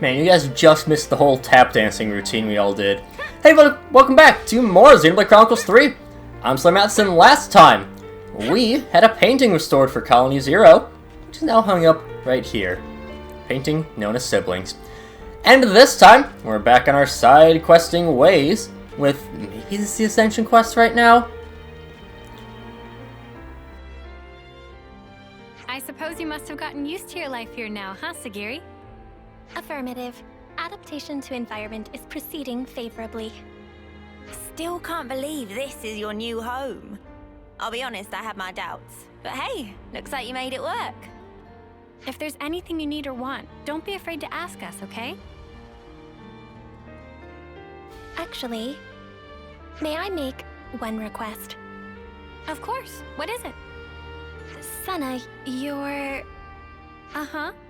Man, you guys just missed the whole tap dancing routine we all did. Hey, welcome back to more Xenoblade Chronicles 3. I'm SlayerMathis, and last time we had a painting restored for Colony Zero, which is now hung up right here. Painting known as Siblings. And this time, we're back on our side questing ways with, maybe this is the Ascension quest right now? I suppose you must have gotten used to your life here now, huh, Segiri? Affirmative. Adaptation to environment is proceeding favorably. Still can't believe this is your new home. I'll be honest, I had my doubts. But hey, looks like you made it work. If there's anything you need or want, don't be afraid to ask us, okay? Actually, may I make one request? Of course. What is it? Sana, your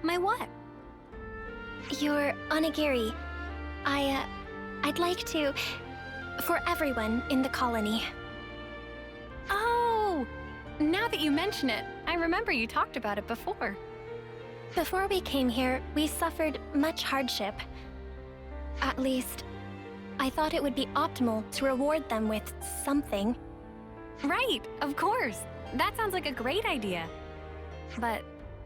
My what? onigiri. I'd like to... for everyone in the colony. Oh! Now that you mention it, I remember you talked about it before. Before we came here, we suffered much hardship. At least, I thought it would be optimal to reward them with something. Right, of course. That sounds like a great idea. But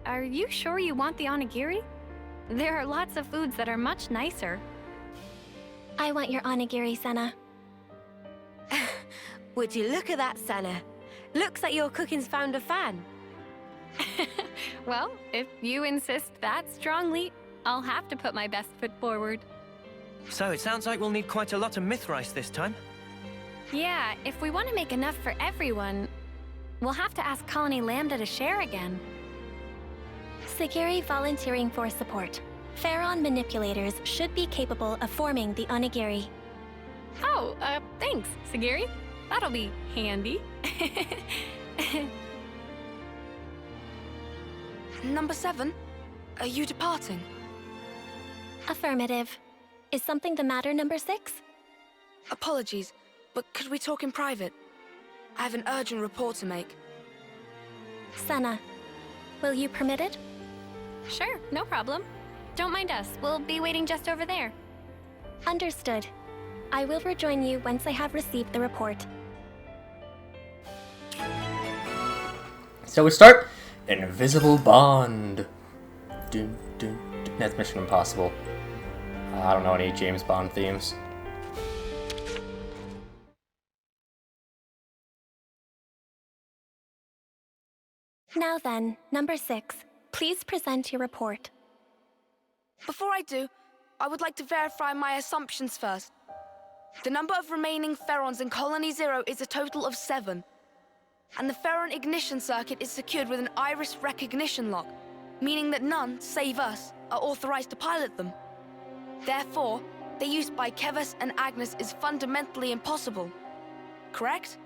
are you sure you want the onigiri? There are lots of foods that are much nicer. I want your onigiri, Sana. Would you look at that, Sana? Looks like your cooking's found a fan. Well, if you insist that strongly, I'll have to put my best foot forward. So it sounds like we'll need quite a lot of myth rice this time. Yeah, if we want to make enough for everyone, we'll have to ask Colony Lambda to share again. Segiri volunteering for support. Pharaon manipulators should be capable of forming the onigiri. Oh, thanks, Segiri. That'll be handy. Number 7, are you departing? Affirmative. Is something the matter, number 6? Apologies, but could we talk in private? I have an urgent report to make. Sana, will you permit it? Sure, no problem. Don't mind us. We'll be waiting just over there. Understood. I will rejoin you once I have received the report. So we start an invisible bond. Dun, dun, dun. That's Mission Impossible. I don't know any James Bond themes. Now then, number 6. Please present your report. Before I do, I would like to verify my assumptions first. The number of remaining Pharaons in Colony Zero is a total of 7. And the Pharaon ignition circuit is secured with an iris recognition lock, meaning that none, save us, are authorized to pilot them. Therefore, their use by Keves and Agnes is fundamentally impossible. Correct?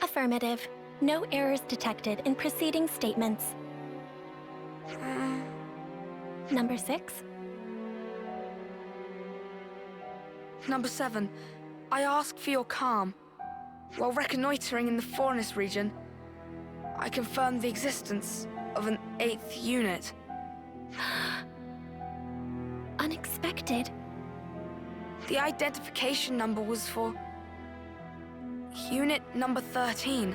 Affirmative. No errors detected in preceding statements. Number 6. Number 7, I ask for your calm. While reconnoitering in the Forest region, I confirmed the existence of an 8th unit. Unexpected. The identification number was for Unit number 13.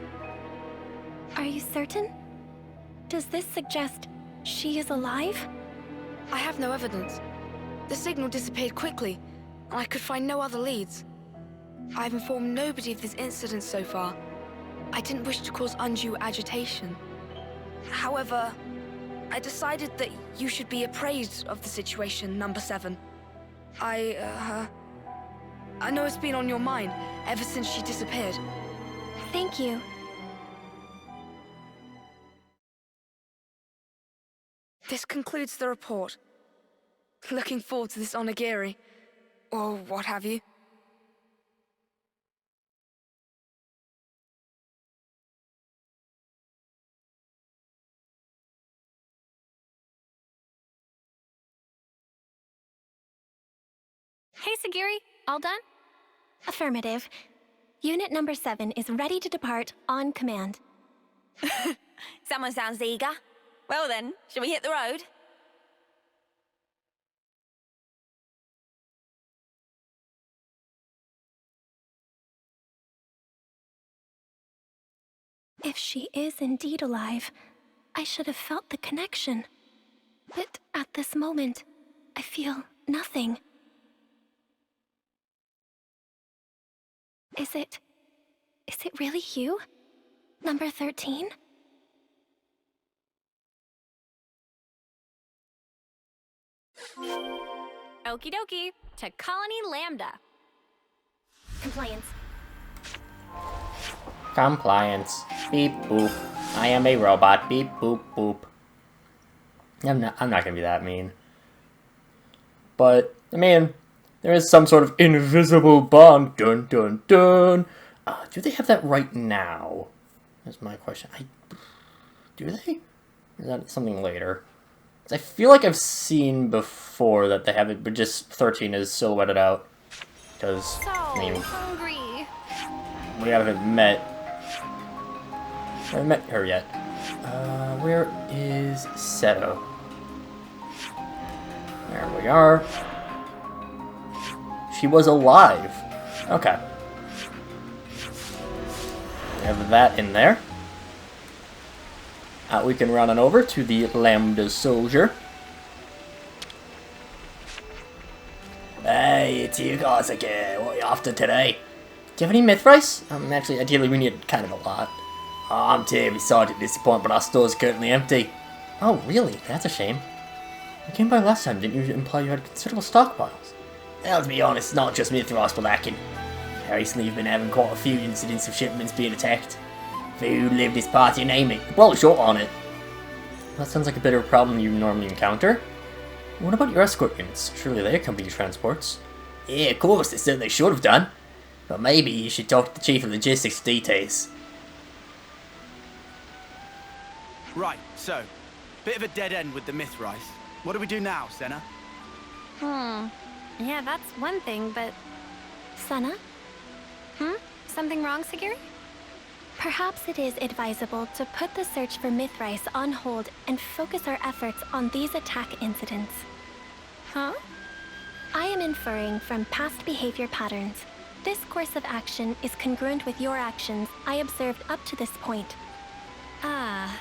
Are you certain? Does this suggest she is alive? I have no evidence. The signal disappeared quickly, and I could find no other leads. I've informed nobody of this incident so far. I didn't wish to cause undue agitation. However, I decided that you should be appraised of the situation, number 7. I know it's been on your mind ever since she disappeared. Thank you. This concludes the report. Looking forward to this onigiri, or what have you. Hey, Segiri, all done? Affirmative. Unit number 7 is ready to depart on command. Someone sounds eager. Well then, shall we hit the road? If she is indeed alive, I should have felt the connection. But at this moment, I feel nothing. Is it really you? Number 13? Okie dokie, to Colony Lambda. Compliance. Compliance. Beep boop. I am a robot. Beep boop boop. I'm not gonna be that mean. But, I mean, there is some sort of invisible bond. Dun dun dun. Do they have that right now? That's my question. Do they? Or is that something later? 'Cause I feel like I've seen before that they have it, but just 13 is silhouetted out. Because, So I mean, hungry. we haven't met her yet. Where is Seto? There we are. She was alive. Okay. We have that in there. We can run on over to the Lambda Soldier. Hey, it's you guys again. What are you after today? Do you have any myth rice? Actually, ideally we need kind of a lot. Oh, I'm terribly sorry to disappoint, but our store's currently empty. Oh, really? That's a shame. You came by last time, didn't you imply you had considerable stockpiles? Well, to be honest, it's not just myth rice we're lacking. Recently, you've been having quite a few incidents of shipments being attacked. Food, live this party, you name it. You're probably short on it. That sounds like a bit of a problem you normally encounter. What about your escort units? Surely they accompany transports. Yeah, of course, they certainly should have done. But maybe you should talk to the Chief of Logistics for details. Right, so, bit of a dead end with the myth rice. What do we do now, Senna? Yeah, that's one thing, but... Senna? Something wrong, Segiri? Perhaps it is advisable to put the search for Mythrice on hold and focus our efforts on these attack incidents. Huh? I am inferring from past behavior patterns. This course of action is congruent with your actions I observed up to this point. Ah.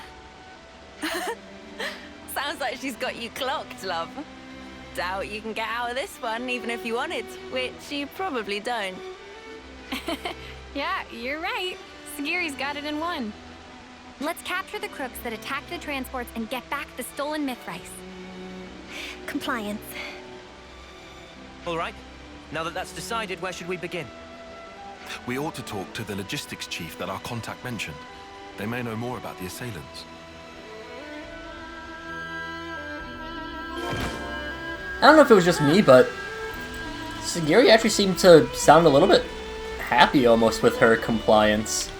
Sounds like she's got you clocked, love. Doubt you can get out of this one even if you wanted, which you probably don't. Yeah, you're right. Segiri's got it in one. Let's capture the crooks that attacked the transports and get back the stolen Mythrice. Compliance. All right. Now that that's decided, where should we begin? We ought to talk to the logistics chief that our contact mentioned. They may know more about the assailants. I don't know if it was just me, but Segiri actually seemed to sound a little bit happy almost with her compliance.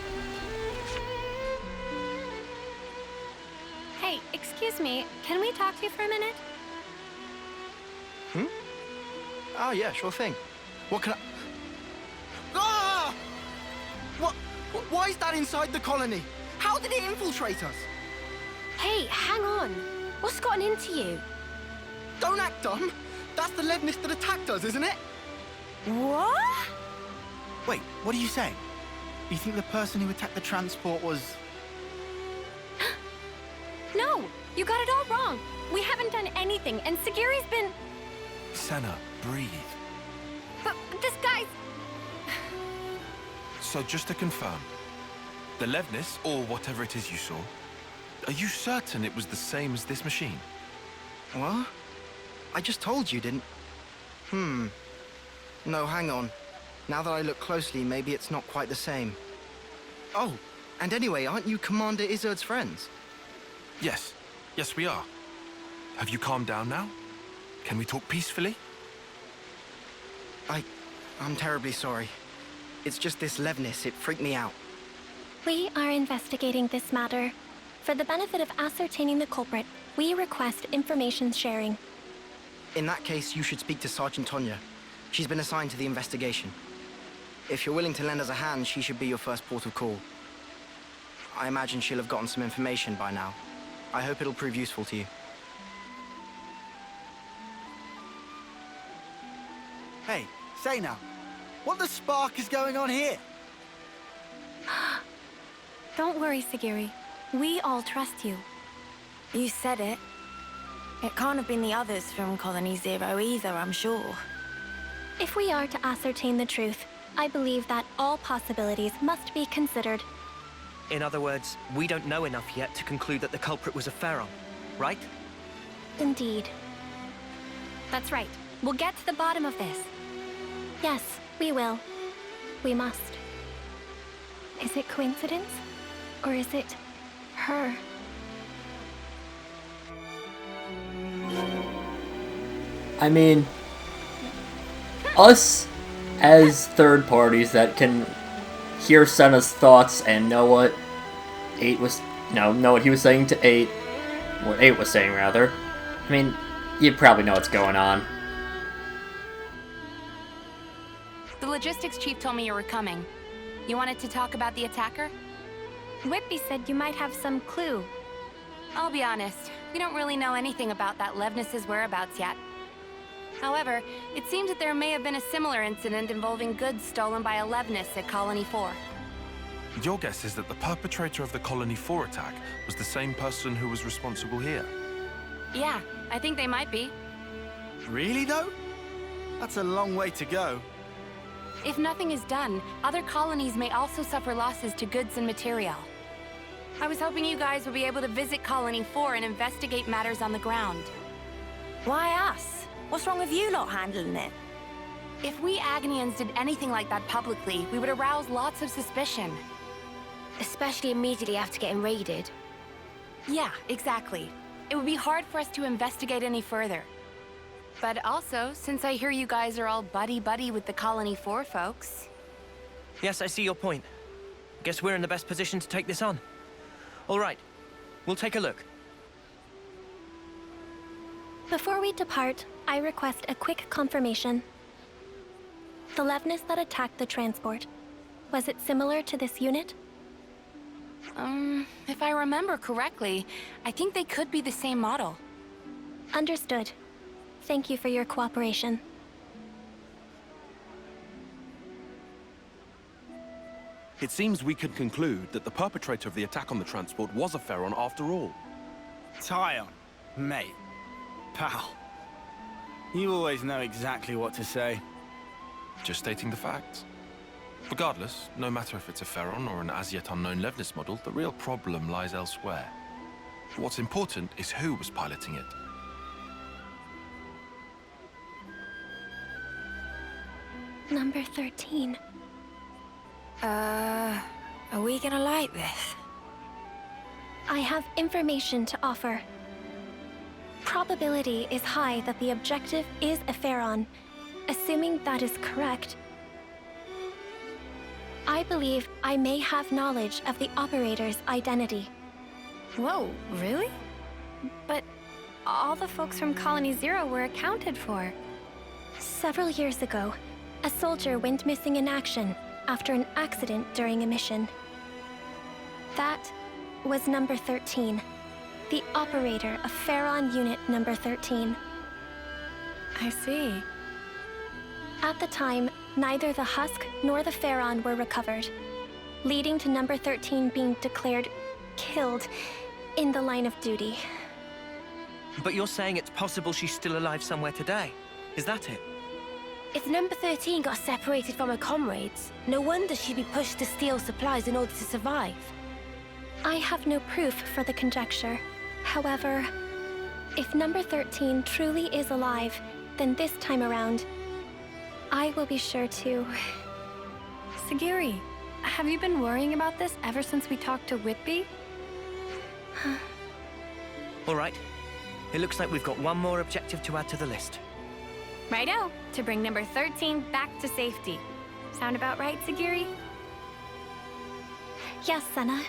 Hey, excuse me. Can we talk to you for a minute? Oh, yeah, sure thing. What can I... Ah! Why is that inside the colony? How did it infiltrate us? Hey, hang on. What's gotten into you? Don't act dumb. That's the Levnis that attacked us, isn't it? What? Wait, what are you saying? You think the person who attacked the transport was... No, you got it all wrong. We haven't done anything, and Segiri's been... Senna, breathe. But this guy's... So just to confirm, the Levnis, or whatever it is you saw, are you certain it was the same as this machine? What? I just told you, didn't... No, hang on. Now that I look closely, maybe it's not quite the same. Oh, and anyway, aren't you Commander Izzard's friends? Yes. Yes, we are. Have you calmed down now? Can we talk peacefully? I'm terribly sorry. It's just this Levnis, it freaked me out. We are investigating this matter. For the benefit of ascertaining the culprit, we request information sharing. In that case, you should speak to Sergeant Tonya. She's been assigned to the investigation. If you're willing to lend us a hand, she should be your first port of call. I imagine she'll have gotten some information by now. I hope it'll prove useful to you. Hey, say now, what the spark is going on here? Don't worry, Segiri. We all trust you. You said it. It can't have been the others from Colony Zero either, I'm sure. If we are to ascertain the truth, I believe that all possibilities must be considered. In other words, we don't know enough yet to conclude that the culprit was a Pharaon, right? Indeed. That's right. We'll get to the bottom of this. Yes, we will. We must. Is it coincidence? Or is it her? I mean, us as third parties that can hear Senna's thoughts and know what know what he was saying to 8, what 8 was saying rather. I mean, you probably know what's going on. The logistics chief told me you were coming. You wanted to talk about the attacker? Whitby said you might have some clue. I'll be honest, we don't really know anything about that Levnis's whereabouts yet. However, it seems that there may have been a similar incident involving goods stolen by a Levnis at Colony 4. Your guess is that the perpetrator of the Colony 4 attack was the same person who was responsible here? Yeah, I think they might be. Really, though? That's a long way to go. If nothing is done, other colonies may also suffer losses to goods and material. I was hoping you guys would be able to visit Colony 4 and investigate matters on the ground. Why us? What's wrong with you lot handling it? If we Agnians did anything like that publicly, we would arouse lots of suspicion. Especially immediately after getting raided. Yeah, exactly. It would be hard for us to investigate any further. But also, since I hear you guys are all buddy-buddy with the Colony 4 folks... Yes, I see your point. Guess we're in the best position to take this on. All right, we'll take a look. Before we depart, I request a quick confirmation. The Levnis that attacked the transport, was it similar to this unit? If I remember correctly, I think they could be the same model. Understood. Thank you for your cooperation. It seems we can conclude that the perpetrator of the attack on the transport was a Pharaon after all. Tyon, mate, pal. You always know exactly what to say. Just stating the facts. Regardless, no matter if it's a Pharaon or an as-yet unknown Levnis model, the real problem lies elsewhere. What's important is who was piloting it. Number 13. Are we gonna like this? I have information to offer. Probability is high that the objective is a Pharaon. Assuming that is correct, I believe I may have knowledge of the operator's identity. Whoa, really? But all the folks from Colony Zero were accounted for. Several years ago, a soldier went missing in action after an accident during a mission. That was number 13, the operator of Pharaon Unit number 13. I see. At the time, neither the husk nor the Pharaon were recovered, leading to number 13 being declared killed in the line of duty. But you're saying it's possible she's still alive somewhere today? Is that it? If number 13 got separated from her comrades, no wonder she'd be pushed to steal supplies in order to survive. I have no proof for the conjecture. However, if number 13 truly is alive, then this time around, I will be sure to... Segiri, have you been worrying about this ever since we talked to Whitby? All right. It looks like we've got one more objective to add to the list. Righto, to bring number 13 back to safety. Sound about right, Segiri? Yes, Senna.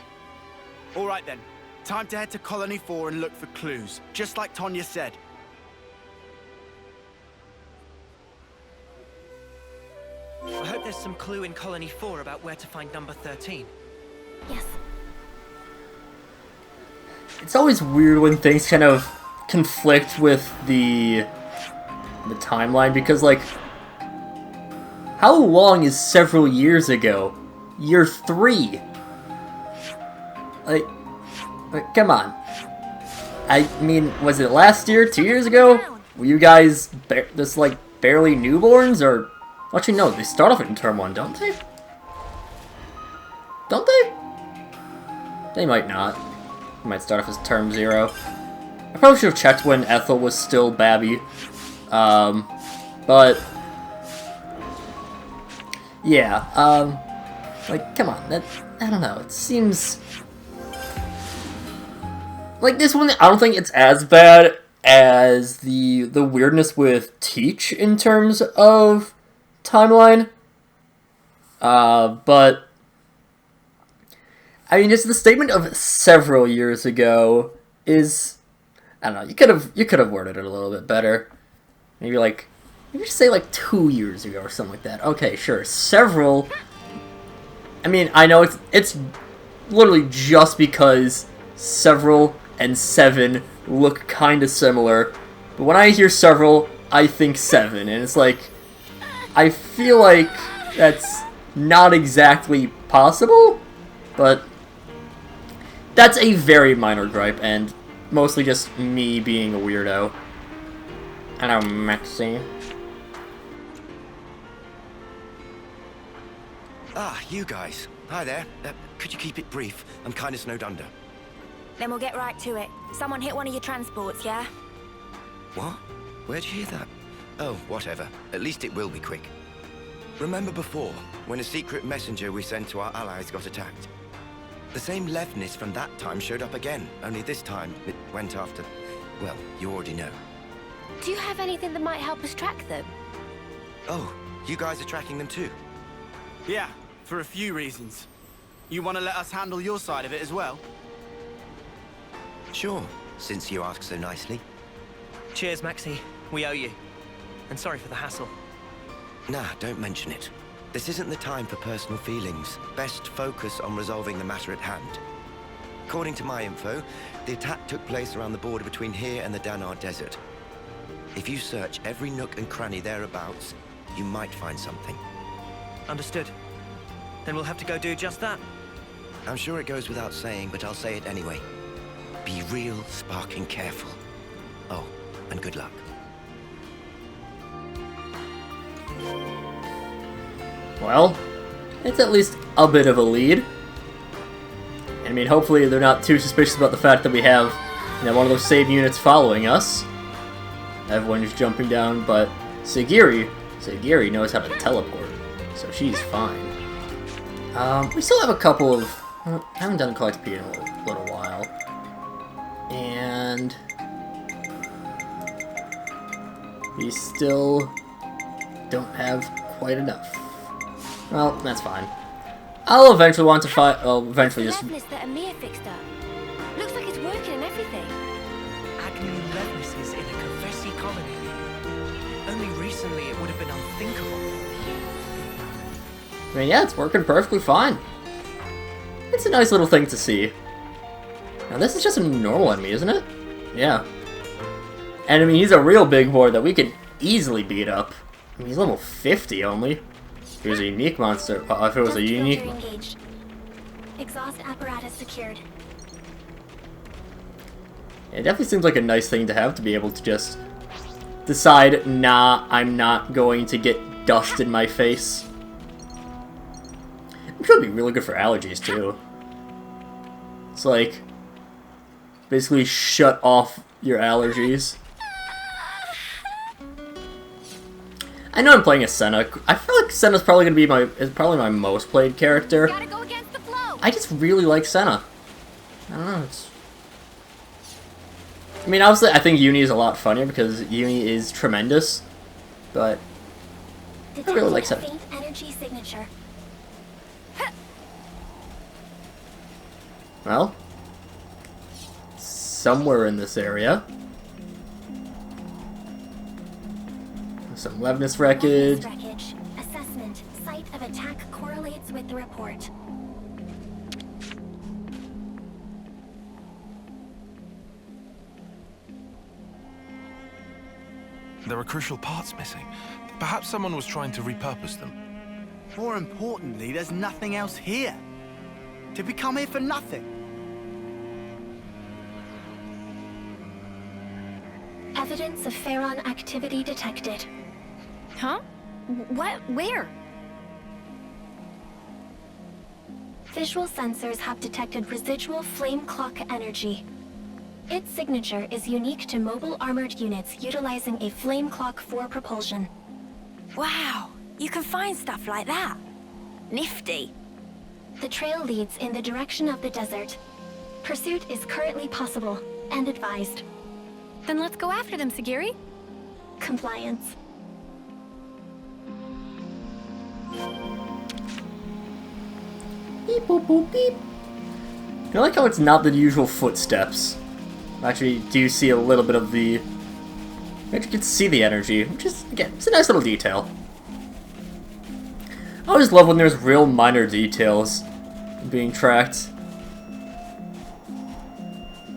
All right then. Time to head to Colony 4 and look for clues, just like Tonya said. I hope there's some clue in Colony 4 about where to find number 13. Yes. It's always weird when things kind of conflict with the timeline, because, like, how long is several years ago? Year 3. Like, come on. I mean, was it last year, 2 years ago? Were you guys just, like, barely newborns, or... Actually, no, they start off in Term 1, don't they? Don't they? They might not. They might start off as Term 0. I probably should have checked when Ethel was still Babby. But... Yeah, like, come on, that... I don't know, it seems... Like, this one, I don't think it's as bad as the weirdness with Teach in terms of timeline. But... I mean, just the statement of several years ago is... I don't know, you could have worded it a little bit better. Maybe just say like 2 years ago or something like that. Okay, sure. Several... I mean, I know it's literally just because several and 7 look kind of similar, but when I hear several, I think 7, and it's like, I feel like that's not exactly possible, but that's a very minor gripe, and mostly just me being a weirdo. Hello, Maxie. Ah, you guys. Hi there. Could you keep it brief? I'm kind of snowed under. Then we'll get right to it. Someone hit one of your transports, yeah? What? Where'd you hear that? Oh, whatever. At least it will be quick. Remember before, when a secret messenger we sent to our allies got attacked? The same Levnis from that time showed up again, only this time it went after... Well, you already know. Do you have anything that might help us track them? Oh, you guys are tracking them too? Yeah, for a few reasons. You want to let us handle your side of it as well? Sure, since you ask so nicely. Cheers, Maxie. We owe you. And sorry for the hassle. Nah, don't mention it. This isn't the time for personal feelings. Best focus on resolving the matter at hand. According to my info, the attack took place around the border between here and the Danar Desert. If you search every nook and cranny thereabouts, you might find something. Understood. Then we'll have to go do just that. I'm sure it goes without saying, but I'll say it anyway. Be real sparking careful. Oh, and good luck. Well, it's at least a bit of a lead. I mean, hopefully they're not too suspicious about the fact that we have, one of those save units following us. Everyone is jumping down, but Segiri knows how to teleport, so she's fine. We still have a couple of... I haven't done Collect P in a little while. And... we still don't have quite enough. Well, that's fine. I'll eventually want to find... I'll eventually just... Levnis that Amir fixed up. Looks like it's working and everything. Agni Levnis is in a Confessi colony. Only recently it would have been unthinkable. I mean, yeah, it's working perfectly fine. It's a nice little thing to see. Now, this is just a normal enemy, isn't it? Yeah. And, I mean, he's a real big boy that we could easily beat up. I mean, he's level 50 only. If he was a unique monster, if it was a unique... Engaged. Exhaust apparatus secured. It definitely seems like a nice thing to have, to be able to just decide, nah, I'm not going to get dust in my face. It could be really good for allergies, too. It's like, basically shut off your allergies. I know I'm playing as Senna. I feel like Senna's probably gonna be probably my most played character. Gotta go against the flow. I just really like Senna. I don't know. I mean, obviously, I think Uni is a lot funnier because Uni is tremendous, but I really like Senna. Faint energy signature. Well, somewhere in this area. Some Levnis wreckage. Assessment. Site of attack correlates with the report. There are crucial parts missing. Perhaps someone was trying to repurpose them. More importantly, there's nothing else here. Did we come here for nothing? Evidence of Pharaon activity detected. Huh? What? Where? Visual sensors have detected residual flame clock energy. Its signature is unique to mobile armored units utilizing a flame clock for propulsion. Wow, you can find stuff like that. Nifty. The trail leads in the direction of the desert. Pursuit is currently possible and advised. Then let's go after them, Segiri. Compliance. Beep boop boop beep. I like how it's not the usual footsteps. Actually, do you see a little bit of the... You actually get to see the energy, which is, again, it's a nice little detail. I always love when there's real minor details being tracked.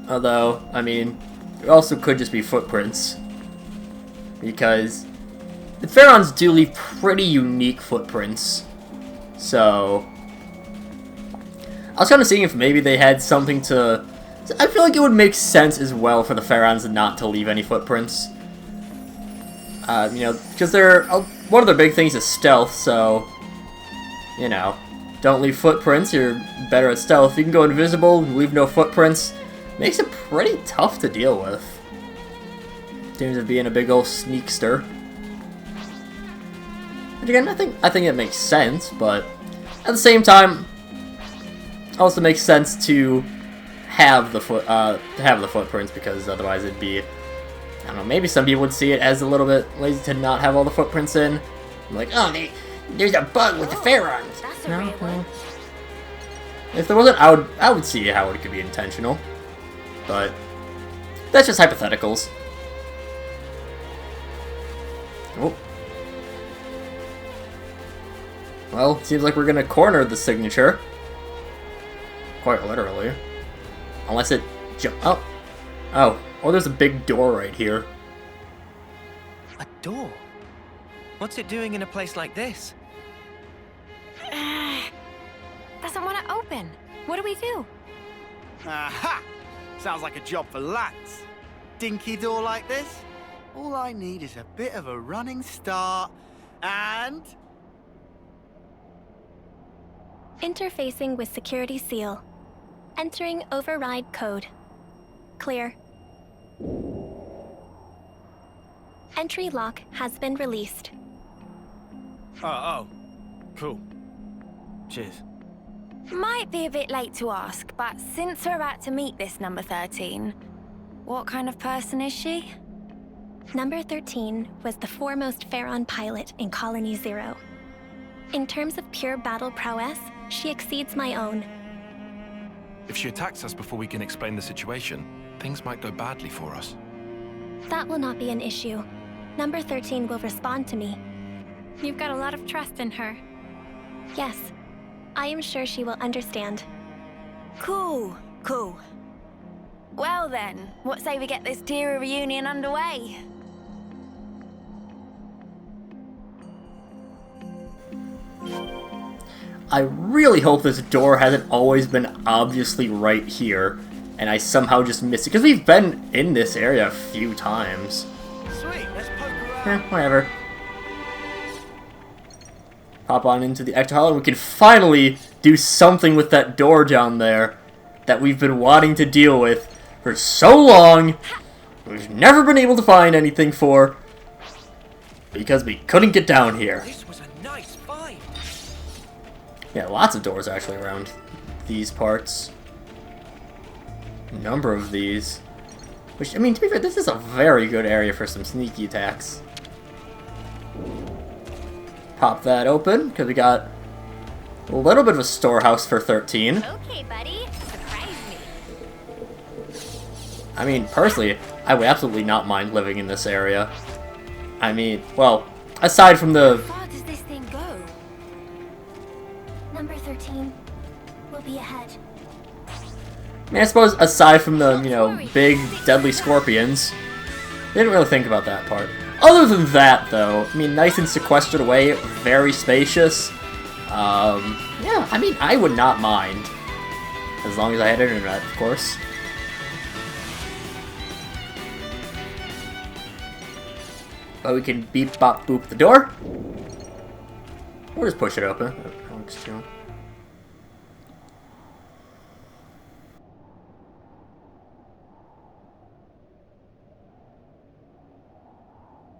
Although, I mean, it also could just be footprints. Because the Pharaons do leave pretty unique footprints. So I was kind of seeing if maybe they had something to... I feel like it would make sense as well for the Pharaons not to leave any footprints. You know, because they're... one of their big things is stealth, so... You know, don't leave footprints, you're better at stealth. You can go invisible, leave no footprints. Makes it pretty tough to deal with. In terms of being a big old sneakster. And again, I think it makes sense, but at the same time, it also makes sense to have the footprints, because otherwise it'd be, I don't know, maybe some people would see it as a little bit lazy to not have all the footprints in. Like, oh, there's a bug with the Pharaons. No. If there wasn't, I would see how it could be intentional, but that's just hypotheticals. Oh. Well, seems like we're gonna corner the signature. Quite literally. Unless it oh. Oh, there's a big door right here. A door? What's it doing in a place like this? Doesn't want to open. What do we do? Aha! Sounds like a job for lads. Dinky door like this? All I need is a bit of a running start, and... Interfacing with security seal. Entering override code. Clear. Entry lock has been released. Oh. Cool. Cheers. Might be a bit late to ask, but since we're about to meet this number 13, what kind of person is she? Number 13 was the foremost Pharaon pilot in Colony Zero. In terms of pure battle prowess, she exceeds my own. If she attacks us before we can explain the situation, things might go badly for us. That will not be an issue. Number 13 will respond to me. You've got a lot of trust in her. Yes. I am sure she will understand. Cool. Well then, what say we get this Tira reunion underway? I really hope this door hasn't always been obviously right here, and I somehow just missed it, because we've been in this area a few times. Sweet, let's poke around. Whatever. Pop on into the Ecto Hall, and we can finally do something with that door down there that we've been wanting to deal with for so long. We've never been able to find anything for, because we couldn't get down here. This was a nice find. Yeah, lots of doors actually around these parts. A number of these. Which, I mean, to be fair, this is a very good area for some sneaky attacks. Pop that open, because we got a little bit of a storehouse for 13. Okay, buddy. Surprise me. I mean, personally, I would absolutely not mind living in this area. I mean, well, aside from the... How far does this thing go? Number 13 will be ahead. I mean, I suppose aside from the, you know, big, deadly scorpions, didn't really think about that part. Other than that, though, I mean, nice and sequestered away, very spacious. Yeah, I mean, I would not mind. As long as I had internet, of course. But we can beep bop boop the door. Or just push it open. That works too.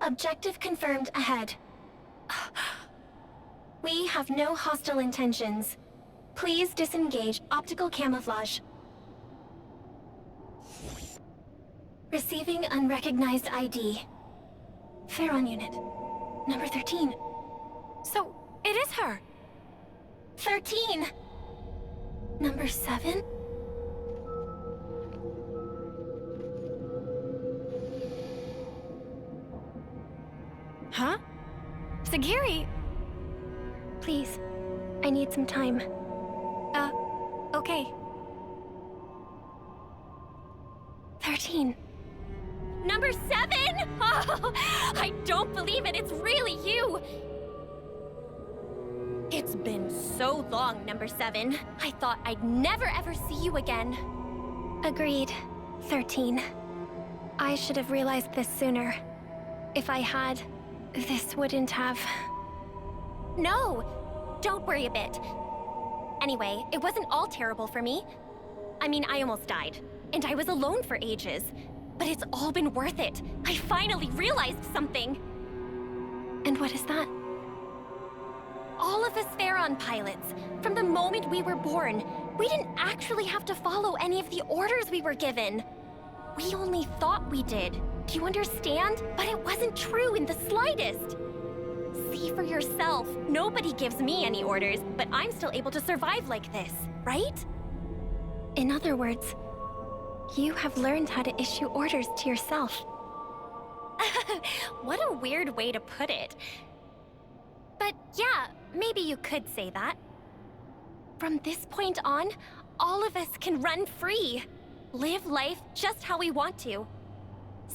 Objective confirmed ahead. We have no hostile intentions. Please disengage optical camouflage. Receiving unrecognized ID. Pharaon unit. Number 13. So, it is her. 13! Number 7? Huh? Segiri! Please, I need some time. Okay. 13. Number 7! Oh, I don't believe it. It's really you. It's been so long, Number 7. I thought I'd never ever see you again. Agreed. 13. I should have realized this sooner. If I had, this wouldn't have... No! Don't worry a bit. Anyway, it wasn't all terrible for me. I mean, I almost died. And I was alone for ages. But it's all been worth it. I finally realized something. And what is that? All of us Pharaon pilots, from the moment we were born, we didn't actually have to follow any of the orders we were given. We only thought we did. Do you understand? But it wasn't true in the slightest. See for yourself. Nobody gives me any orders, but I'm still able to survive like this, right? In other words, you have learned how to issue orders to yourself. What a weird way to put it. But yeah, maybe you could say that. From this point on, all of us can run free. Live life just how we want to.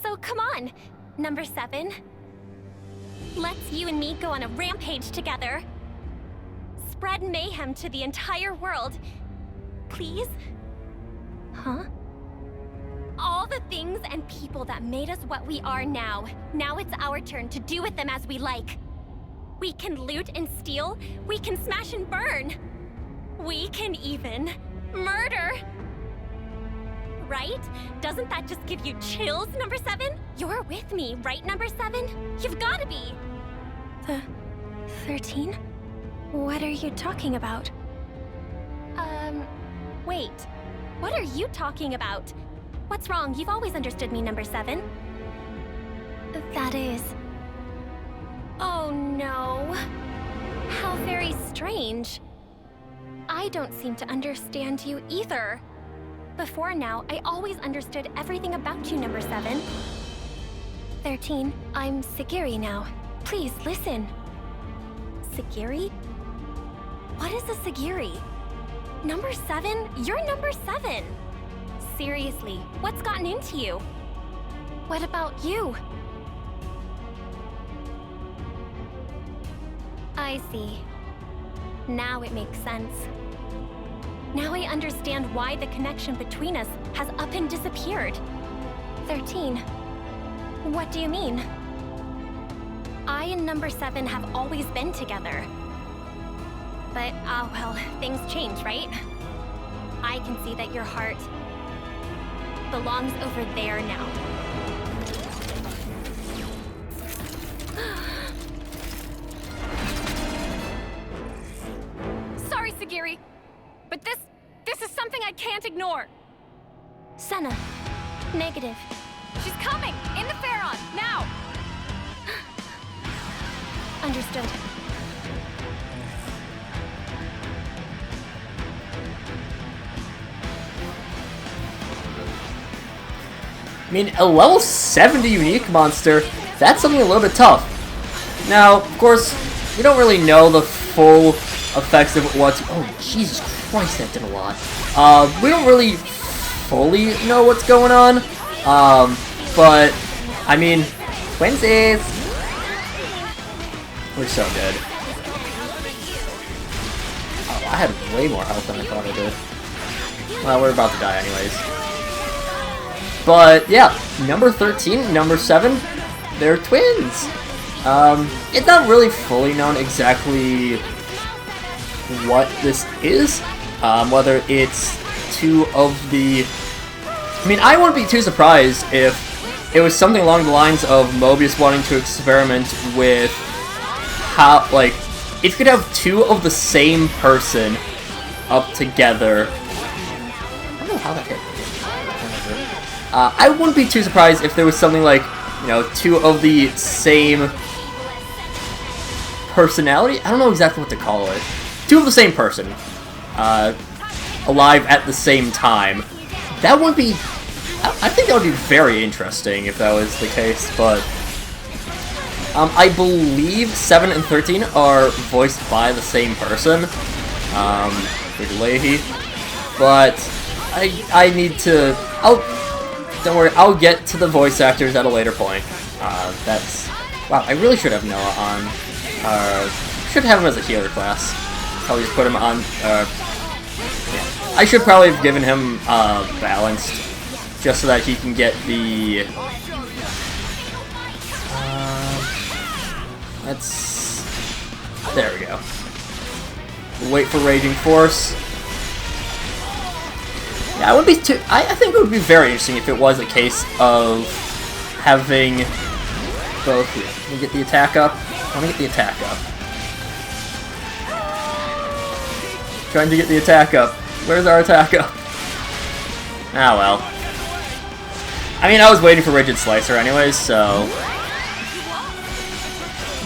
So come on, Number 7. Let's you and me go on a rampage together. Spread mayhem to the entire world. Please? Huh? All the things and people that made us what we are now. Now it's our turn to do with them as we like. We can loot and steal. We can smash and burn. We can even murder. Right? Doesn't that just give you chills, Number 7? You're with me, right, Number 7? You've gotta be. 13? What are you talking about? Wait. What are you talking about? What's wrong? You've always understood me, Number 7. That is... Oh no. How very strange. I don't seem to understand you either. Before now, I always understood everything about you, Number 7. 13, I'm Segiri now. Please, listen. Segiri? What is a Segiri? Number 7? You're Number 7! Seriously, what's gotten into you? What about you? I see. Now it makes sense. Now I understand why the connection between us has up and disappeared. 13. What do you mean? I and Number 7 have always been together. But, well, things change, right? I can see that your heart belongs over there now. Sorry, Segiri, but this is something I can't ignore. Senna. Negative. She's coming! In the Pharaon! Now! Understood. I mean, a level 70 unique monster, that's something a little bit tough. Now, of course, we don't really know the full effects of what's... Oh, Jesus Christ, that did a lot. We don't really fully know what's going on. But, I mean, twinsies! We're so good. Oh, I had way more health than I thought I did. Well, we're about to die anyways. But, yeah, Number 13, Number 7, they're twins. It's not really fully known exactly what this is. Whether it's two of the... I mean, I wouldn't be too surprised if it was something along the lines of Mobius wanting to experiment with how, like, if you could have two of the same person up together. I don't know how that hit. I wouldn't be too surprised if there was something like, you know, two of the same personality? I don't know exactly what to call it. Two of the same person. Alive at the same time. That would be... I think that would be very interesting if that was the case, but... I believe 7 and 13 are voiced by the same person. Leahy. But I need to... Don't worry, I'll get to the voice actors at a later point. That's... Wow, I really should have Noah on... should have him as a healer class. Probably just put him on... yeah. I should probably have given him balanced, just so that he can get the... let's... There we go. Wait for Raging Force. Yeah, I would be too... I think it would be very interesting if it was a case of having both here. Let me get the attack up. Let me get the attack up. Trying to get the attack up. Where's our attack up? Ah, well. I mean, I was waiting for Rigid Slicer anyways, so...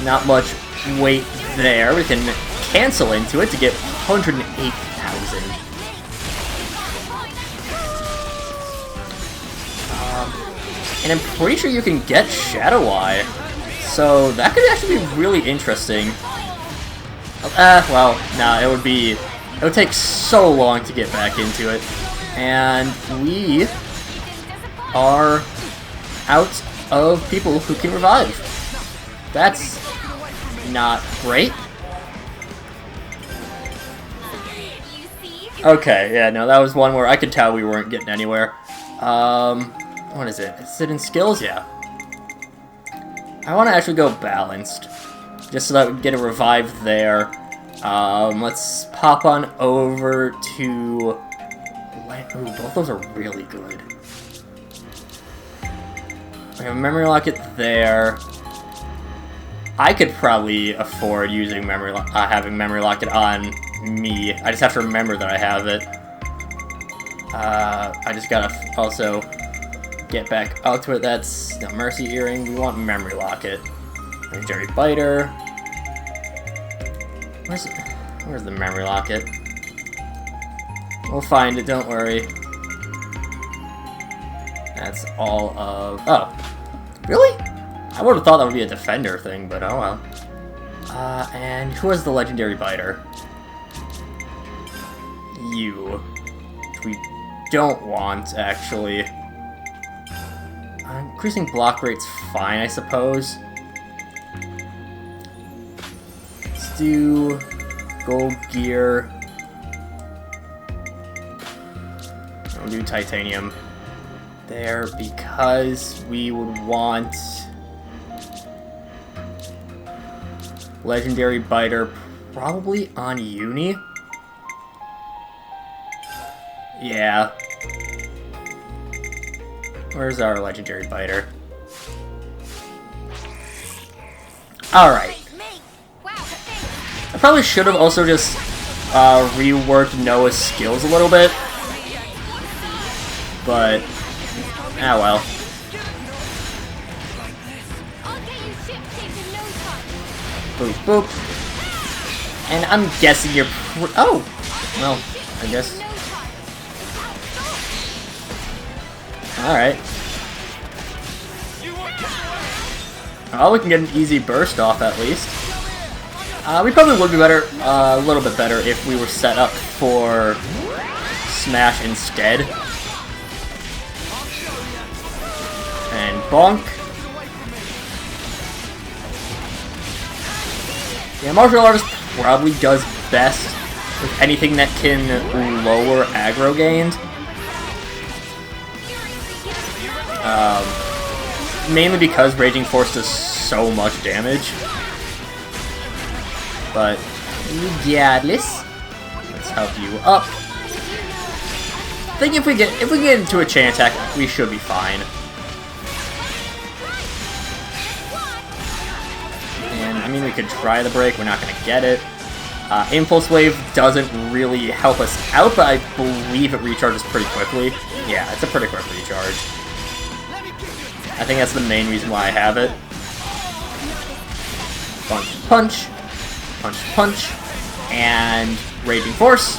Not much weight there. We can cancel into it to get 108,000. And I'm pretty sure you can get Shadow Eye. So that could actually be really interesting. Well, nah, it would be... It would take so long to get back into it. And we are out of people who can revive. That's not great. Okay, yeah, no, that was one where I could tell we weren't getting anywhere. What is it? Is it in skills? Yeah. I want to actually go balanced, just so that we get a revive there. Let's pop on over to... Ooh, both those are really good. We have a Memory Locket there. I could probably afford using having Memory Locket on me. I just have to remember that I have it. I just gotta also get back out to it. That's the Mercy Earring. We want Memory Locket. Legendary Biter. Where's the Memory Locket? We'll find it, don't worry. That's all of... Oh. Really? I would have thought that would be a Defender thing, but oh well. And who has the Legendary Biter? You. Which we don't want, actually. Increasing block rate's fine, I suppose. Let's do... Gold Gear. We'll do Titanium there, because we would want... Legendary Biter probably on Uni. Yeah. Where's our Legendary Biter? Alright. I probably should have also just reworked Noah's skills a little bit. But, ah well. Boop, boop. And I'm guessing you're oh! Well, I guess. Alright. Oh, we can get an easy burst off at least. We probably would be better, a little bit better if we were set up for Smash instead. And bonk. Yeah, Martial Artist probably does best with anything that can lower aggro gained. mainly because Raging Force does so much damage. But regardless, let's help you up. I think if we get into a chain attack, we should be fine. And I mean, we could try the break. We're not gonna get it. Impulse Wave doesn't really help us out, but I believe it recharges pretty quickly. Yeah, it's a pretty quick recharge. I think that's the main reason why I have it. Punch, punch, punch, punch, and Raging Force.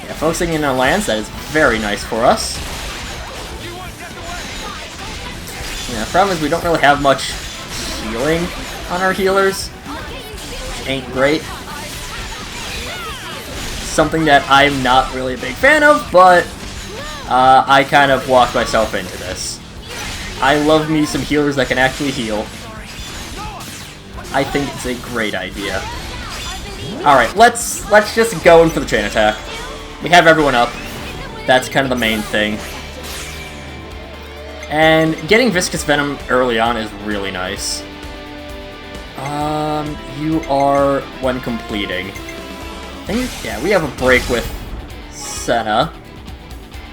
Yeah, focusing in on lands, that is very nice for us. Yeah, the problem is we don't really have much healing on our healers. Ain't great. Something that I'm not really a big fan of, but I kind of walked myself into this. I love me some healers that can actually heal. I think it's a great idea. Alright, let's just go in for the chain attack. We have everyone up. That's kind of the main thing. And getting Viscous Venom early on is really nice. You are when completing. Yeah, we have a break with Senna.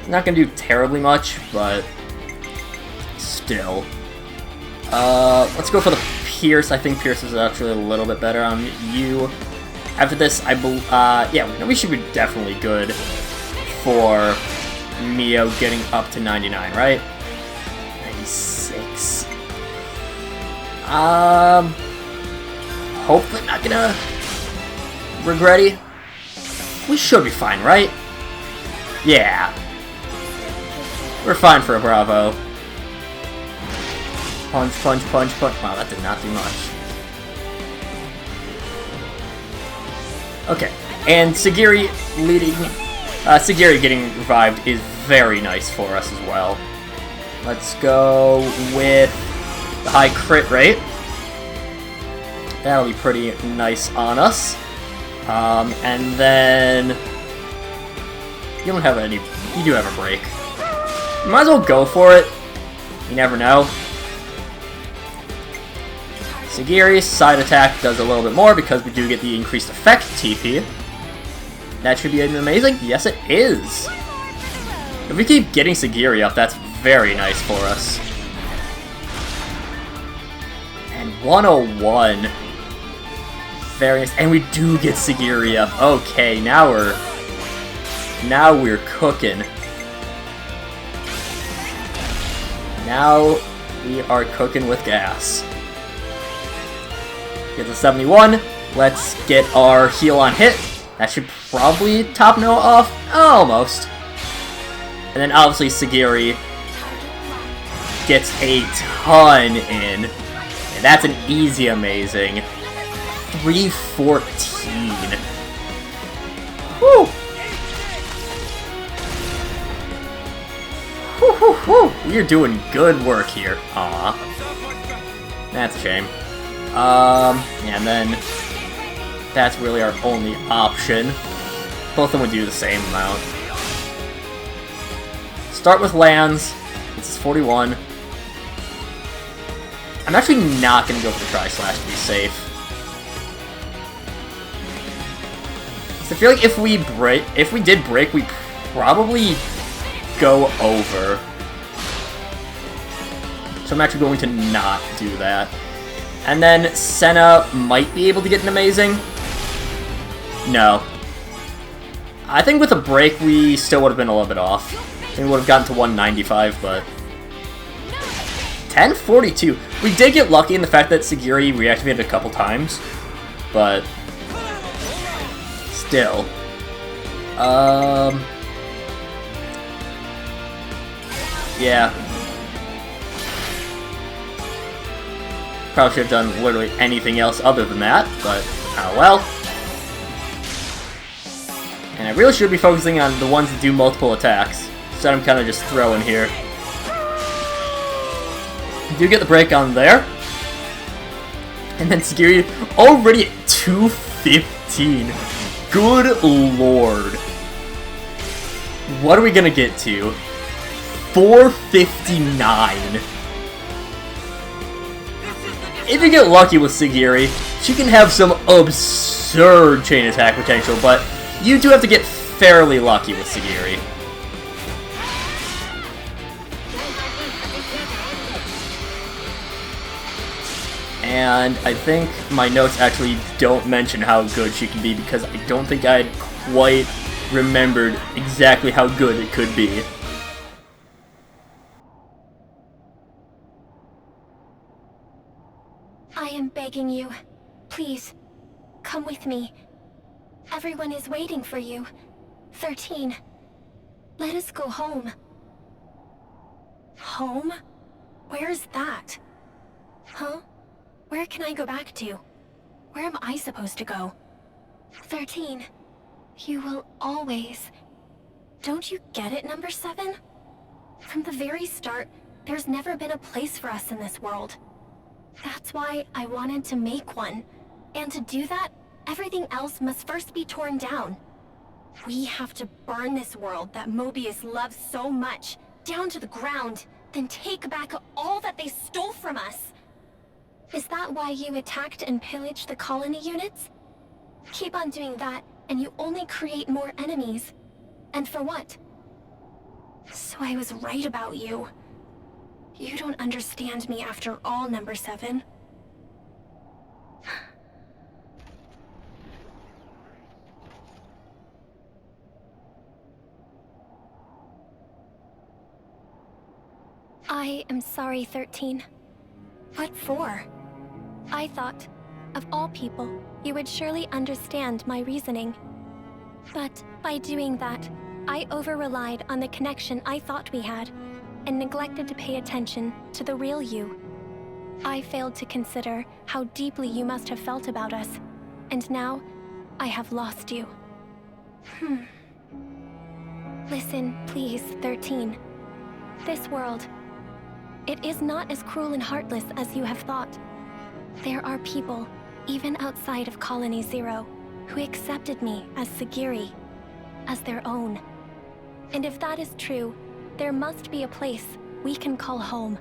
Not gonna do terribly much, but still. Let's go for the Pierce. I think Pierce is actually a little bit better on you. After this, yeah, we should be definitely good for Mio getting up to 99, right? 96. Hopefully not gonna regret it. We should be fine, right? Yeah. We're fine for a Bravo. Punch, punch, punch, punch. Wow, that did not do much. Okay, and Segiri leading... Segiri getting revived is very nice for us as well. Let's go with the high crit rate. That'll be pretty nice on us. And then... You don't have any... You do have a break. You might as well go for it. You never know. Segiri's side attack does a little bit more because we do get the increased effect TP. That should be amazing. Yes, it is. If we keep getting Segiri up, that's very nice for us. And 101. Very nice. And we do get Segiri up. Okay, now we're cooking. Now we are cooking with gas. Get to 71. Let's get our heal on hit. That should probably top Noah off. Almost. And then obviously Segiri gets a ton in. And that's an easy amazing. 314. Woo! Woo, woo, woo. You're doing good work here. Aw. That's a shame. And then that's really our only option. Both of them would do the same amount. Start with lands. This is 41. I'm actually not going to go for the Tri-Slash to be safe. So I feel like if we did break, we'd probably go over. So I'm actually going to not do that. And then Senna might be able to get an amazing. No. I think with a break, we still would have been a little bit off. I think we would have gotten to 195, but... 1042. We did get lucky in the fact that Segiri reactivated a couple times, but... Still. Yeah. Probably should have done literally anything else other than that, but oh well. And I really should be focusing on the ones that do multiple attacks. So I'm kind of just throwing here. Do get the break on there. And then Segiri already at 215. Good lord. What are we gonna get to? 459. If you get lucky with Segiri, she can have some absurd chain attack potential, but you do have to get fairly lucky with Segiri. And I think my notes actually don't mention how good she can be because I don't think I had quite remembered exactly how good it could be. I am begging you. Please, come with me. Everyone is waiting for you. 13. Let us go home. Home? Where's that? Huh? Where can I go back to? Where am I supposed to go? 13. You will always... Don't you get it, number 7? From the very start, there's never been a place for us in this world. That's why I wanted to make one. And to do that, everything else must first be torn down. We have to burn this world that Mobius loves so much, down to the ground, then take back all that they stole from us. Is that why you attacked and pillaged the colony units? Keep on doing that, and you only create more enemies. And for what? So I was right about you. You don't understand me after all, number 7. I am sorry, 13. What for? I thought, of all people, you would surely understand my reasoning. But by doing that, I over-relied on the connection I thought we had, and neglected to pay attention to the real you. I failed to consider how deeply you must have felt about us, and now I have lost you. Listen, please, 13. This world, it is not as cruel and heartless as you have thought. There are people, even outside of Colony Zero, who accepted me as Segiri, as their own. And if that is true, there must be a place we can call home.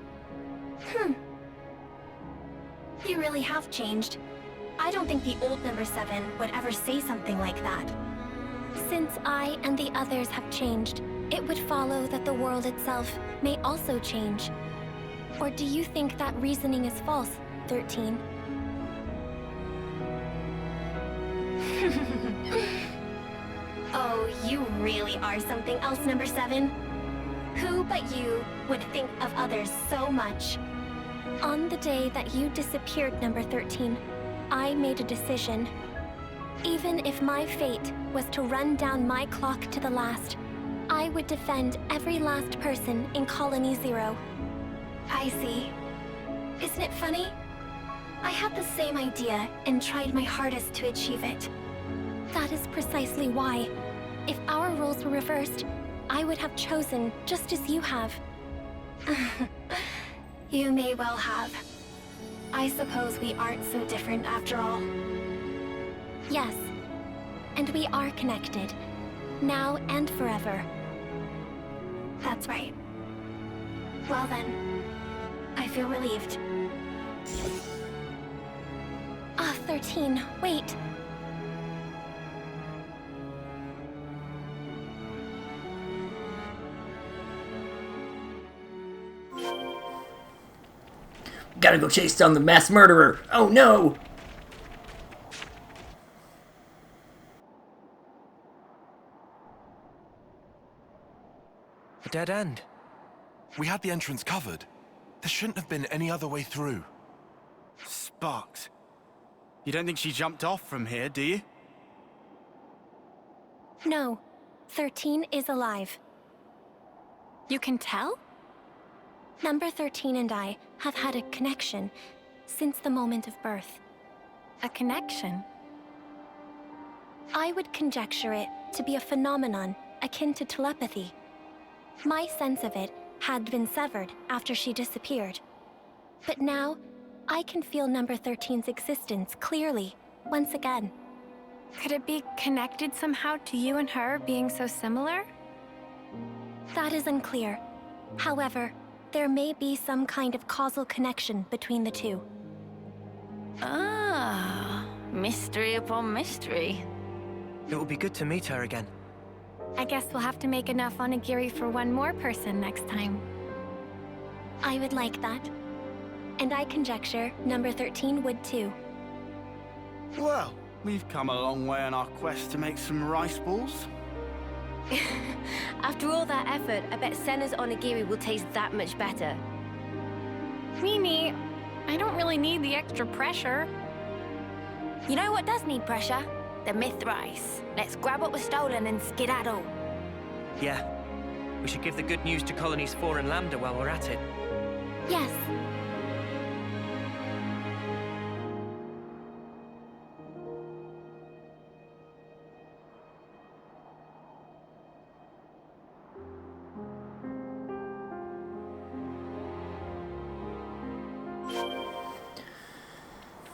You really have changed. I don't think the old number 7 would ever say something like that. Since I and the others have changed, it would follow that the world itself may also change. Or do you think that reasoning is false, 13? Oh, you really are something else, number 7. Who but you would think of others so much? On the day that you disappeared, number 13, I made a decision. Even if my fate was to run down my clock to the last, I would defend every last person in Colony Zero. I see. Isn't it funny? I had the same idea and tried my hardest to achieve it. That is precisely why, if our roles were reversed, I would have chosen just as you have. You may well have. I suppose we aren't so different after all. Yes, and we are connected, now and forever. That's right. Well then, I feel relieved. 13, wait. Gotta go chase down the mass murderer. Oh no! A dead end. We had the entrance covered. There shouldn't have been any other way through. Sparks. You don't think she jumped off from here, do you? No, 13 is alive. You can tell? Number 13 and I have had a connection since the moment of birth. A connection? I would conjecture it to be a phenomenon akin to telepathy. My sense of it had been severed after she disappeared. But now, I can feel number 13's existence clearly, once again. Could it be connected somehow to you and her being so similar? That is unclear. However, there may be some kind of causal connection between the two. Ah, mystery upon mystery. It would be good to meet her again. I guess we'll have to make enough onigiri for one more person next time. I would like that. And I conjecture number 13 would too. Well, we've come a long way on our quest to make some rice balls. After all that effort, I bet Senna's onigiri will taste that much better. Mimi, I don't really need the extra pressure. You know what does need pressure? The myth rice. Let's grab what was stolen and skedaddle. Yeah. We should give the good news to Colonies 4 and Lambda while we're at it. Yes.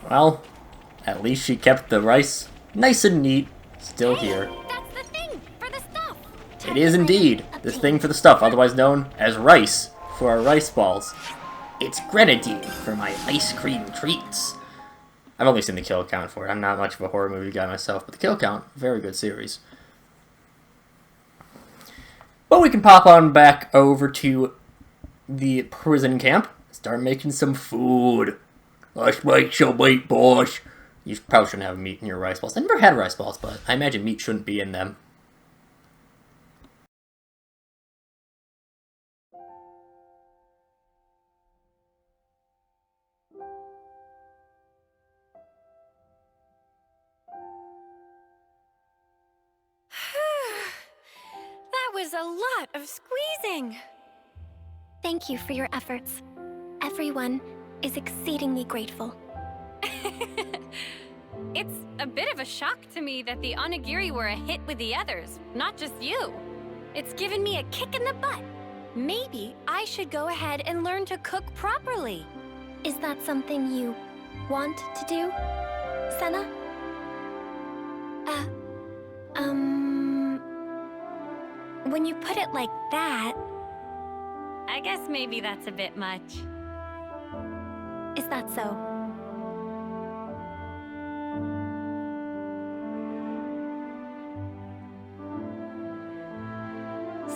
Well, at least she kept the rice nice and neat, still here. That's the thing for the stuff. It is indeed the thing for the stuff, otherwise known as rice, for our rice balls. It's grenadine for my ice cream treats. I've only seen the kill count for it. I'm not much of a horror movie guy myself, but the kill count, very good series. But we can pop on back over to the prison camp, start making some food. Let's make some meat, boys. You probably shouldn't have meat in your rice balls. I never had rice balls, but I imagine meat shouldn't be in them. That was a lot of squeezing. Thank you for your efforts. Everyone is exceedingly grateful. It's a bit of a shock to me that the onigiri were a hit with the others, not just you. It's given me a kick in the butt. Maybe I should go ahead and learn to cook properly. Is that something you want to do, Senna? When you put it like that, I guess maybe that's a bit much. Is that so?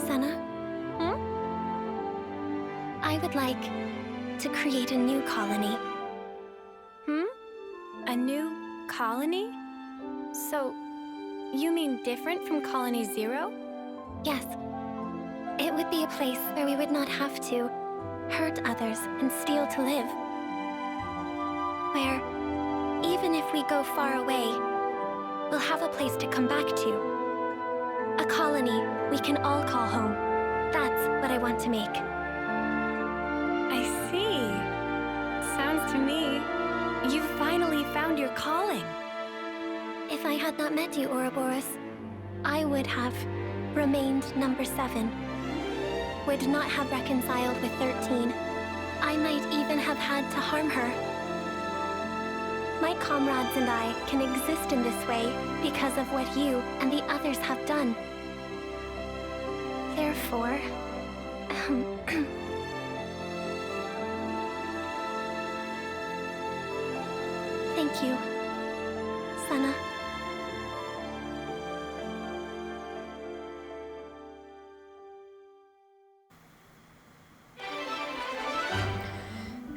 Senna? I would like to create a new colony. A new colony? So, you mean different from Colony 0? Yes. It would be a place where we would not have to hurt others and steal to live. Where, even if we go far away, we'll have a place to come back to. A colony we can all call home. That's what I want to make. I see. Sounds to me, you've finally found your calling. If I had not met you, Ouroboros, I would have remained number 7. Would not have reconciled with 13. I might even have had to harm her. My comrades and I can exist in this way because of what you and the others have done. Therefore, thank you, Senna.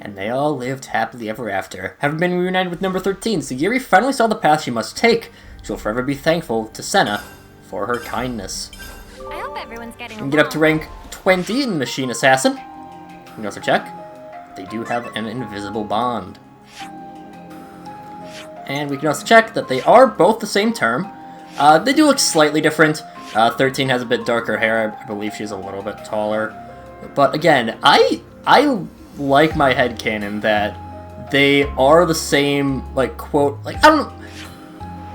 And they all lived happily ever after. Having been reunited with number 13, Segiri finally saw the path she must take. She'll forever be thankful to Senna for her kindness. I hope everyone's getting And get up to rank 20 in Machine Assassin. You can also check. They do have an invisible bond. And we can also check that they are both the same term. They do look slightly different. 13 has a bit darker hair. I believe she's a little bit taller. But again, I like my headcanon that they are the same, like, quote, like, I don't know,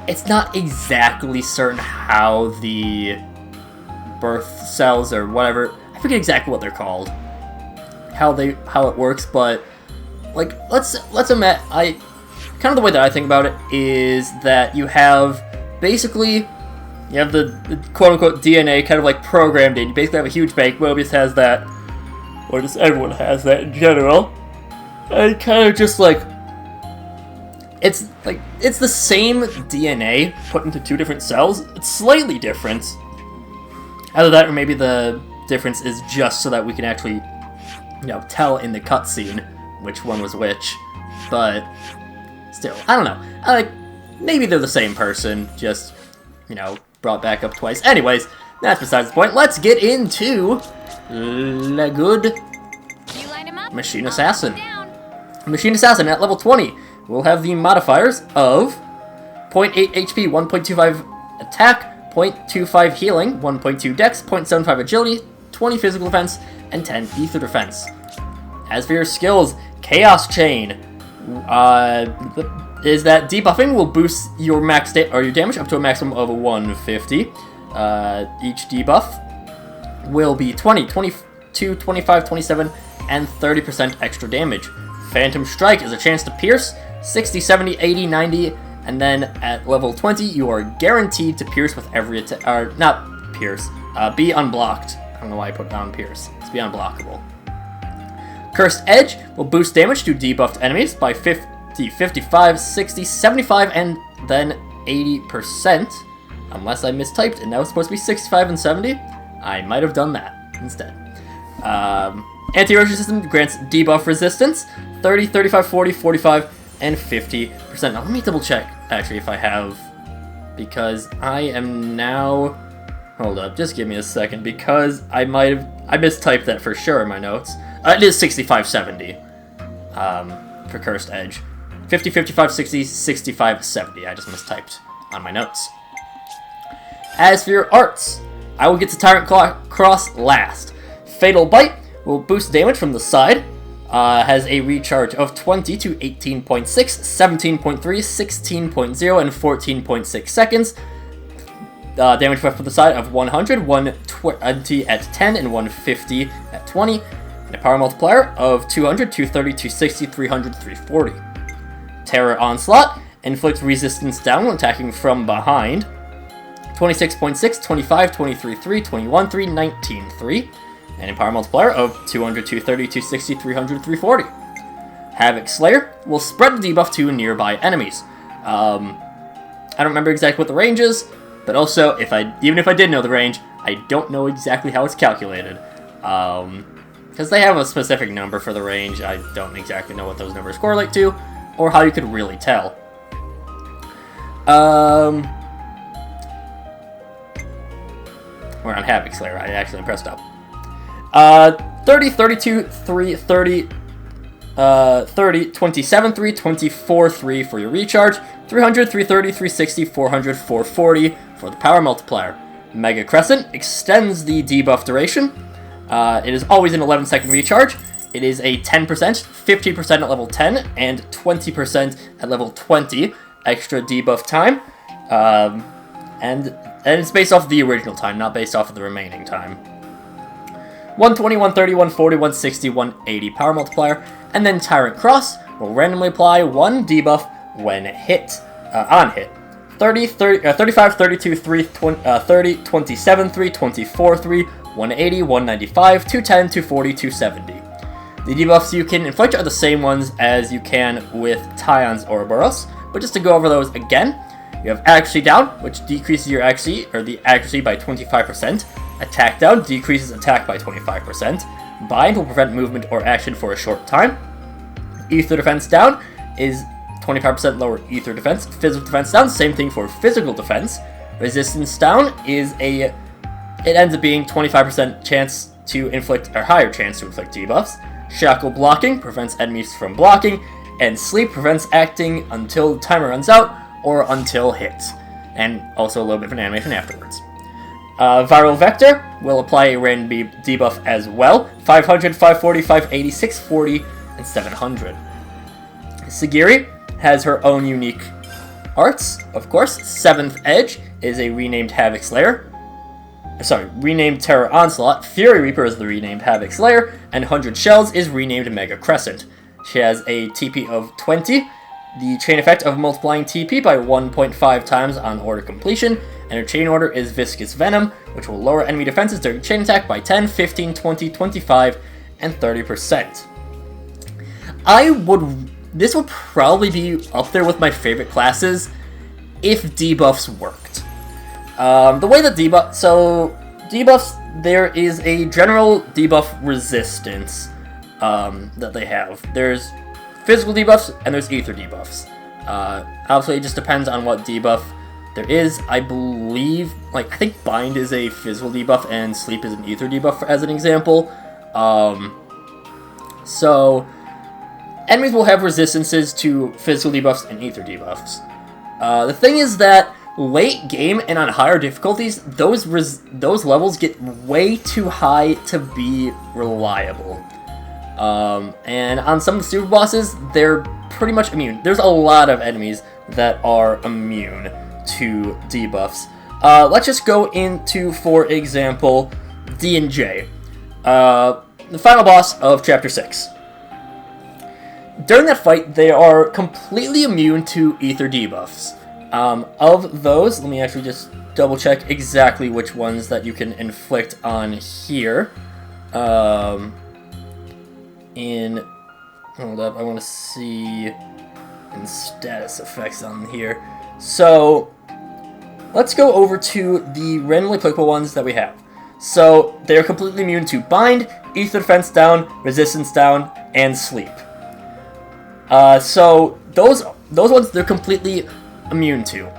it's not exactly certain how the birth cells or whatever, I forget exactly what they're called, how it works, but, like, let's admit, kind of the way that I think about it is that you have, basically, you have the quote-unquote DNA kind of, like, programmed in, you basically have a huge bank, Mobius has that, or just everyone has that in general. And kind of just like, it's the same DNA put into two different cells. It's slightly different. Either that or maybe the difference is just so that we can actually, tell in the cutscene which one was which. But still, I don't know. Maybe they're the same person, just, brought back up twice. Anyways, that's besides the point. Let's get into Le Good Machine Assassin. Machine Assassin at level 20 will have the modifiers of 0.8 HP, 1.25 attack, 0.25 healing, 1.2 dex, 0.75 agility, 20 physical defense, and 10 ether defense. As for your skills, Chaos Chain is that debuffing will boost your your damage up to a maximum of 150. Each debuff will be 20, 22, 25, 27, and 30% extra damage. Phantom Strike is a chance to pierce 60, 70, 80, 90, and then at level 20 you are guaranteed to pierce with every attack, or not pierce, be unblocked. I don't know why I put down pierce. It's be unblockable. Cursed Edge will boost damage to debuffed enemies by 50, 55, 60, 75, and then 80%. Unless I mistyped and that was supposed to be 65 and 70. I might have done that instead. Anti-erosion system grants debuff resistance 30, 35, 40, 45, and 50%. Now let me double check actually if I have, because I am now, hold up, just give me a second, because I mistyped that for sure in my notes. It is 65, 70 for Cursed Edge. 50, 55, 60, 65, 70. I just mistyped on my notes. As for your arts, I will get to Tyrant Cross last. Fatal Bite will boost damage from the side. Has a recharge of 20 to 18.6, 17.3, 16.0, and 14.6 seconds. Damage from the side of 100, 120 at 10, and 150 at 20. And a power multiplier of 200, 230, 260, 300, 340. Terror Onslaught inflicts resistance down when attacking from behind. 26.6, 25, 23, 3, 21, 3, 19, 3. And a power multiplier of 200, 230, 260, 300, 340. Havoc Slayer will spread the debuff to nearby enemies. I don't remember exactly what the range is, but also, even if I did know the range, I don't know exactly how it's calculated. Because they have a specific number for the range, I don't exactly know what those numbers correlate to, or how you could really tell. We're on Havoc Slayer, I actually pressed up. 30, 32, 3, 30, 30, 27, 3, 24, 3 for your recharge, 300, 330, 360, 400, 440 for the power multiplier. Mega Crescent extends the debuff duration. It is always an 11-second recharge. It is a 10%, 15% at level 10, and 20% at level 20 extra debuff time. And it's based off of the original time, not based off of the remaining time. 120, 130, 140, 160, 180 power multiplier, and then Tyrant Cross will randomly apply one debuff when on hit. 30, 35, 32, 3, 30, 27, 3, 24, 3, 180, 195, 210, 240, 270. The debuffs you can inflict are the same ones as you can with Tyon's Ouroboros, but just to go over those again, you have Accuracy Down, which decreases your accuracy, or the accuracy by 25%. Attack Down decreases attack by 25%. Bind will prevent movement or action for a short time. Ether Defense Down is 25% lower ether defense. Physical Defense Down, same thing for physical defense. Resistance Down is it ends up being 25% chance to inflict, or higher chance to inflict debuffs. Shackle Blocking prevents enemies from blocking, and Sleep prevents acting until the timer runs out or until hit, and also a little bit of an animation afterwards. Viral Vector will apply a random debuff as well. 500, 540, 580, 640, and 700. Segiri has her own unique arts, of course. 7th Edge is a renamed Havoc Slayer. Renamed Terror Onslaught. Fury Reaper is the renamed Havoc Slayer, and 100 Shells is renamed Mega Crescent. She has a TP of 20, the chain effect of multiplying TP by 1.5 times on order completion, and her chain order is Viscous Venom, which will lower enemy defenses during chain attack by 10, 15, 20, 25, and 30%. This would probably be up there with my favorite classes if debuffs worked. The way that debuffs, there is a general debuff resistance that they have. There's physical debuffs and there's ether debuffs. Obviously, it just depends on what debuff there is. I believe, I think Bind is a physical debuff and Sleep is an ether debuff, as an example. So, enemies will have resistances to physical debuffs and ether debuffs. The thing is that late game and on higher difficulties, those levels get way too high to be reliable. And on some of the super bosses, they're pretty much immune. There's a lot of enemies that are immune to debuffs. Let's just go into, for example, D&J, the final boss of Chapter 6. During that fight, they are completely immune to ether debuffs. Of those, let me actually just double check exactly which ones that you can inflict on here. Hold up, I want to see in status effects on here. So, let's go over to the randomly applicable ones that we have. So, they're completely immune to Bind, Ether Defense down, Resistance down, and Sleep. So, those ones they're completely immune to.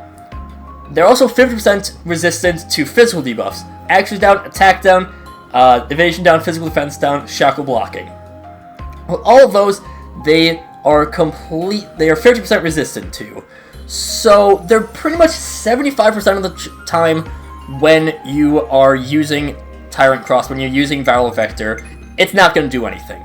They're also 50% resistant to physical debuffs. Action down, attack down, evasion down, physical defense down, shackle blocking. Well, all of those, they are 50% resistant to. So, they're pretty much 75% of the time when you are using Tyrant Cross, when you're using Viral Vector, it's not going to do anything.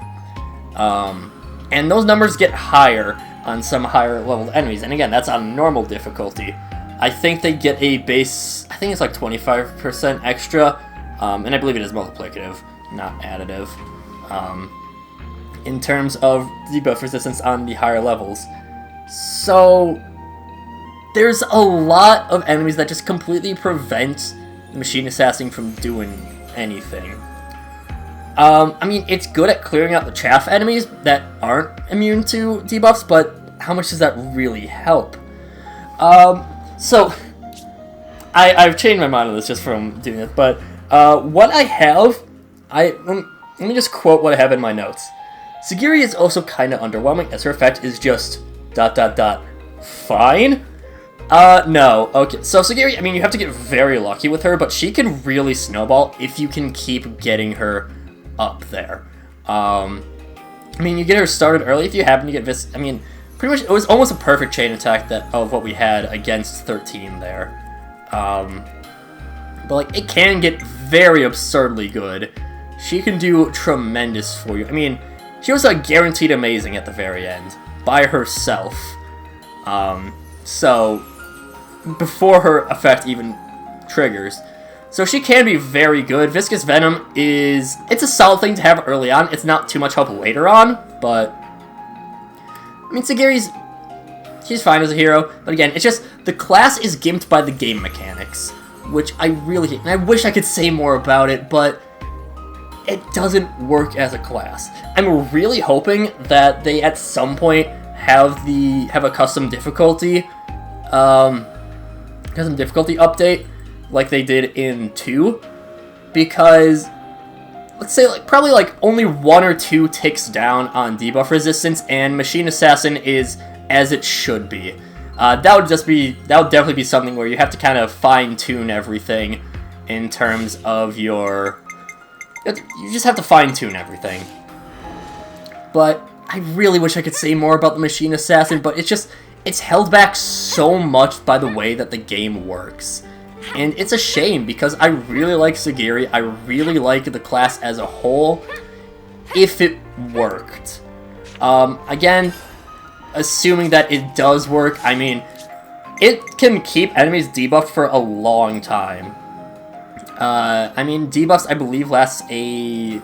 And those numbers get higher on some higher leveled enemies. And again, that's on normal difficulty. I think they get a base, I think it's like 25% extra. And I believe it is multiplicative, not additive. In terms of debuff resistance on the higher levels. So, there's a lot of enemies that just completely prevent the Machine Assassin from doing anything. I mean, it's good at clearing out the chaff enemies that aren't immune to debuffs, but how much does that really help? So, I've changed my mind on this just from doing it, but what I have, let me just quote what I have in my notes. Segiri is also kind of underwhelming, as her effect is just ... fine? No. Okay, so Segiri, I mean, you have to get very lucky with her, but she can really snowball if you can keep getting her up there. I mean, you get her started early if you happen to get this. I mean, pretty much, it was almost a perfect chain attack of what we had against 13 there. But, it can get very absurdly good. She can do tremendous for you. I mean, she was guaranteed amazing at the very end, by herself. So, before her effect even triggers. So she can be very good. Viscous Venom it's a solid thing to have early on. It's not too much help later on, but I mean, she's fine as a hero, but again, it's just, the class is gimped by the game mechanics, which I really hate, and I wish I could say more about it, but it doesn't work as a class. I'm really hoping that they, at some point, have a custom difficulty update, like they did in 2, because, let's say, probably, only 1 or 2 ticks down on debuff resistance, and Machine Assassin is as it should be. That would definitely be something where you have to kind of fine-tune everything in terms of you just have to fine-tune everything. But I really wish I could say more about the Machine Assassin, but it's held back so much by the way that the game works. And it's a shame, because I really like Segiri, I really like the class as a whole, if it worked. Again, assuming that it does work, I mean, it can keep enemies debuffed for a long time. I mean, debuffs, I believe, lasts a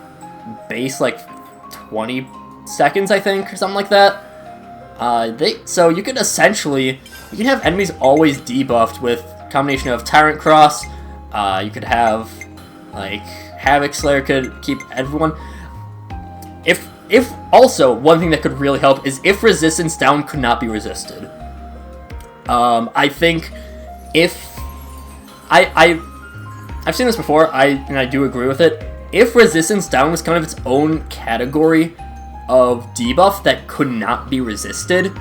base, 20 seconds, I think, or something like that. So you can have enemies always debuffed with a combination of Tyrant Cross, you could have, Havoc Slayer could keep everyone. If also, one thing that could really help is if resistance down could not be resisted. I think if... I've seen this before, and I do agree with it. If resistance down was kind of its own category of debuff that could not be resisted,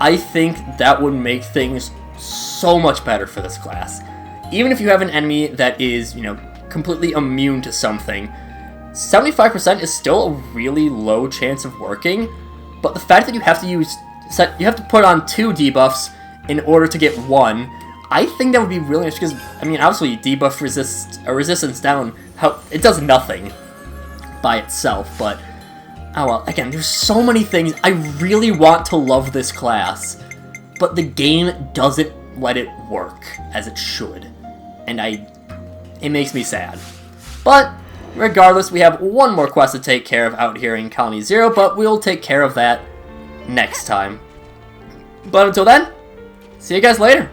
I think that would make things so much better for this class. Even if you have an enemy that is, completely immune to something, 75% is still a really low chance of working, but the fact that you have to put on 2 debuffs in order to get 1, I think that would be really nice, because, obviously debuff resistance down, it does nothing by itself, but, oh well, again, there's so many things. I really want to love this class, but the game doesn't let it work as it should, and it makes me sad. But regardless, we have one more quest to take care of out here in Colony Zero, but we'll take care of that next time. But until then, see you guys later.